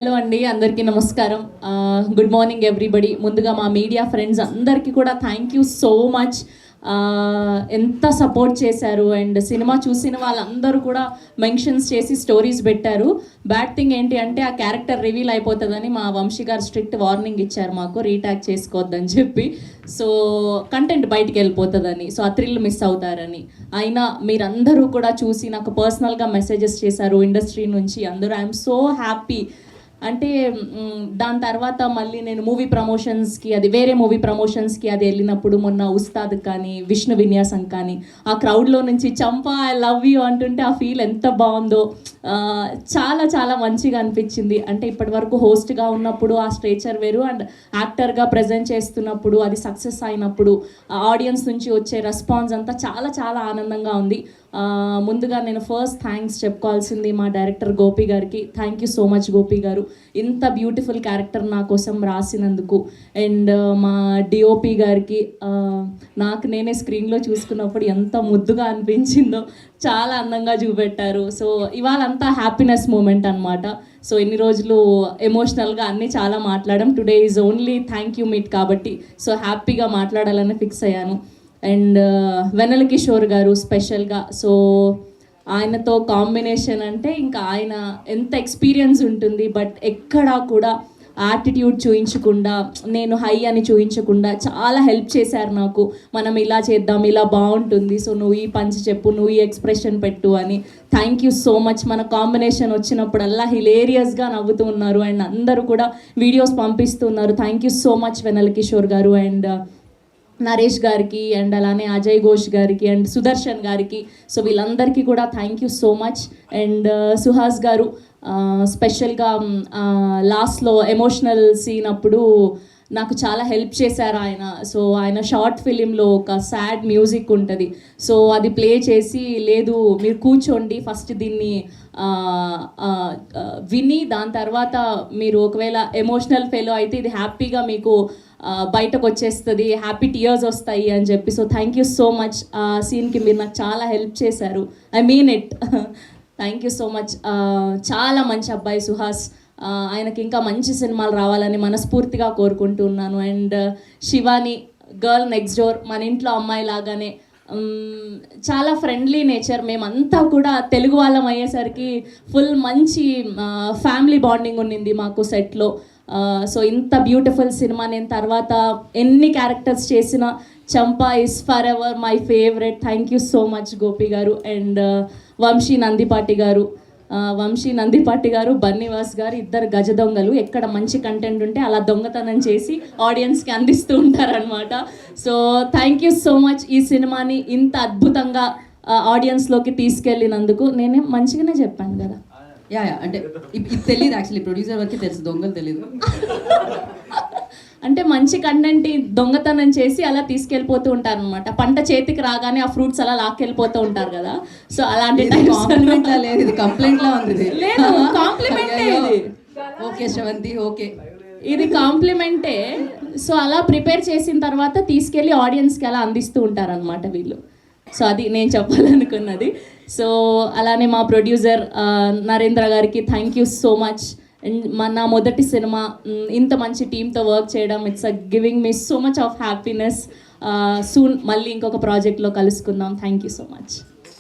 Hello అండి, అందరికీ నమస్కారం. Good morning everybody. ముందుగా మా మీడియా ఫ్రెండ్స్ అందరికీ కూడా థ్యాంక్ యూ సో మచ్. ఎంత సపోర్ట్ చేశారు అండ్ సినిమా చూసిన వాళ్ళందరూ కూడా మెన్షన్స్ చేసి స్టోరీస్ పెట్టారు. బ్యాడ్ థింగ్ ఏంటి అంటే ఆ క్యారెక్టర్ రివీల్ అయిపోతుందని మా వంశీ గారు స్ట్రిక్ట్ వార్నింగ్ ఇచ్చారు మాకు, రీటాక్ చేసుకోవద్దని చెప్పి. సో కంటెంట్ బయటికి వెళ్ళిపోతుందని, సో ఆ థ్రిల్ మిస్ అవుతారని. అయినా మీరందరూ కూడా చూసి నాకు పర్సనల్గా మెసేజెస్ చేశారు ఇండస్ట్రీ నుంచి అందరూ. I'm so happy. అంటే దాని తర్వాత మళ్ళీ నేను మూవీ ప్రమోషన్స్కి, అది వేరే మూవీ ప్రమోషన్స్కి అది వెళ్ళినప్పుడు మొన్న ఉస్తాద్ కానీ విష్ణు విన్యాసం కానీ ఆ క్రౌడ్లో నుంచి చంపా ఐ లవ్ యూ అంటుంటే ఆ ఫీల్ ఎంత బాగుందో. చాలా చాలా మంచిగా అనిపించింది. అంటే ఇప్పటి వరకు హోస్ట్గా ఉన్నప్పుడు ఆ స్ట్రేచర్ వేరు, అండ్ యాక్టర్గా ప్రజెంట్ చేస్తున్నప్పుడు అది సక్సెస్ అయినప్పుడు ఆడియన్స్ నుంచి వచ్చే రెస్పాన్స్ అంతా చాలా చాలా ఆనందంగా ఉంది. ముందుగా నేను ఫస్ట్ థ్యాంక్స్ చెప్పుకోవాల్సింది మా డైరెక్టర్ గోపి గారికి. Thank you so much Gopi గారు, ఇంత బ్యూటిఫుల్ క్యారెక్టర్ నా కోసం రాసినందుకు. అండ్ మా డిఓపి గారికి, నాకు నేనే స్క్రీన్లో చూసుకున్నప్పుడు ఎంత ముద్దుగా అనిపించిందో, చాలా అందంగా చూపెట్టారు. సో ఇవాళంతా హ్యాపీనెస్ మూమెంట్ అనమాట. సో ఇన్ని రోజులు ఎమోషనల్గా అన్నీ చాలా మాట్లాడడం, today is only thank you meet కాబట్టి సో హ్యాపీగా మాట్లాడాలని ఫిక్స్ అయ్యాను. అండ్ వెన్నెల కిషోర్ గారు స్పెషల్గా, సో ఆయనతో కాంబినేషన్ అంటే ఇంకా ఆయన ఎంత ఎక్స్పీరియన్స్ ఉంటుంది, బట్ ఎక్కడా కూడా యాటిట్యూడ్ చూయించకుండా, నేను హై అని చూయించకుండా చాలా హెల్ప్ చేశారు నాకు. మనం ఇలా చేద్దాం, ఇలా బాగుంటుంది, సో నువ్వు ఈ పంచ్ చెప్పు, నువ్వు ఈ ఎక్స్ప్రెషన్ పెట్టు అని. Thank you so much. మన కాంబినేషన్ వచ్చినప్పుడల్లా హిలేరియస్గా నవ్వుతూ ఉన్నారు అండ్ అందరూ కూడా వీడియోస్ పంపిస్తున్నారు. థ్యాంక్ యూ సో మచ్ వెన్నెల కిషోర్ గారు అండ్ నరేష్ గారికి అండ్ అలానే అజయ్ ఘోష్ గారికి అండ్ సుదర్శన్ గారికి. సో వీళ్ళందరికీ కూడా thank you so much. And Suhas గారు స్పెషల్గా లాస్ట్లో ఎమోషనల్ సీన్ అప్పుడు నాకు చాలా హెల్ప్ చేశారు ఆయన. సో ఆయన షార్ట్ ఫిలింలో ఒక సాడ్ మ్యూజిక్ ఉంటుంది, సో అది ప్లే చేసి, లేదు మీరు కూర్చోండి ఫస్ట్ దీన్ని విని దాని తర్వాత మీరు ఒకవేళ ఎమోషనల్ ఫెయిల్ అయితే ఇది హ్యాపీగా మీకు బయటకు వచ్చేస్తుంది, హ్యాపీ టీయర్స్ వస్తాయి అని చెప్పి. So thank you so much. ఆ సీన్కి మీరు నాకు చాలా హెల్ప్ చేశారు, I mean it. Thank you so much. చాలా మంచి అబ్బాయి సుహాస్. ఆయనకి ఇంకా మంచి సినిమాలు రావాలని మనస్ఫూర్తిగా కోరుకుంటున్నాను. And Shivani, girl next door, మన ఇంట్లో అమ్మాయి లాగానే చాలా ఫ్రెండ్లీ నేచర్. మేమంతా కూడా తెలుగు వాళ్ళం అయ్యేసరికి ఫుల్ మంచి ఫ్యామిలీ బాండింగ్ ఉన్నింది మాకు సెట్లో. సో ఇంత బ్యూటిఫుల్ సినిమా నేను తర్వాత ఎన్ని క్యారెక్టర్స్ చేసినా చంపా is for ever my favourite. Thank you so much Gopi గారు. అండ్ వంశీ నందిపాటి గారు, బన్నీవాస్ గారు, ఇద్దరు గజ దొంగలు. ఎక్కడ మంచి కంటెంట్ ఉంటే అలా దొంగతనం చేసి ఆడియన్స్కి అందిస్తూ ఉంటారనమాట. So thank you so much. ఈ సినిమాని ఇంత అద్భుతంగా ఆడియన్స్లోకి తీసుకెళ్ళినందుకు. నేనే మంచిగానే చెప్పాను కదా. యా అంటే ఇది తెలియదు, యాక్చువల్లీ ప్రొడ్యూసర్ వరకు తెలుసు, దొంగలు తెలియదు. అంటే మంచి కంటెంట్ దొంగతనం చేసి అలా తీసుకెళ్ళిపోతూ ఉంటారు అనమాట. పంట చేతికి రాగానే ఆ ఫ్రూట్స్ అలా లాక్కెళ్ళిపోతూ ఉంటారు కదా. సో అలాంటి కాంప్లిమెంట్ లా లేదు, ఇది కంప్లైంట్ లా ఉంది. లేదు, కాంప్లిమెంటే ఇది. ఓకే శ్రవంతి, ఓకే, ఇది కాంప్లిమెంటే. సో అలా ప్రిపేర్ చేసిన తర్వాత తీసుకెళ్ళి ఆడియన్స్కి అలా అందిస్తూ ఉంటారనమాట వీళ్ళు. సో అది నేను చెప్పాలనుకున్నది. సో అలానే మా ప్రొడ్యూసర్ నరేంద్ర గారికి thank you so much. And నా మొదటి సినిమా ఇంత మంచి టీంతో వర్క్ చేయడం, it's giving me so much of happiness. Soon మళ్ళీ ఇంకొక ప్రాజెక్ట్లో కలుసుకుందాం. Thank you so much.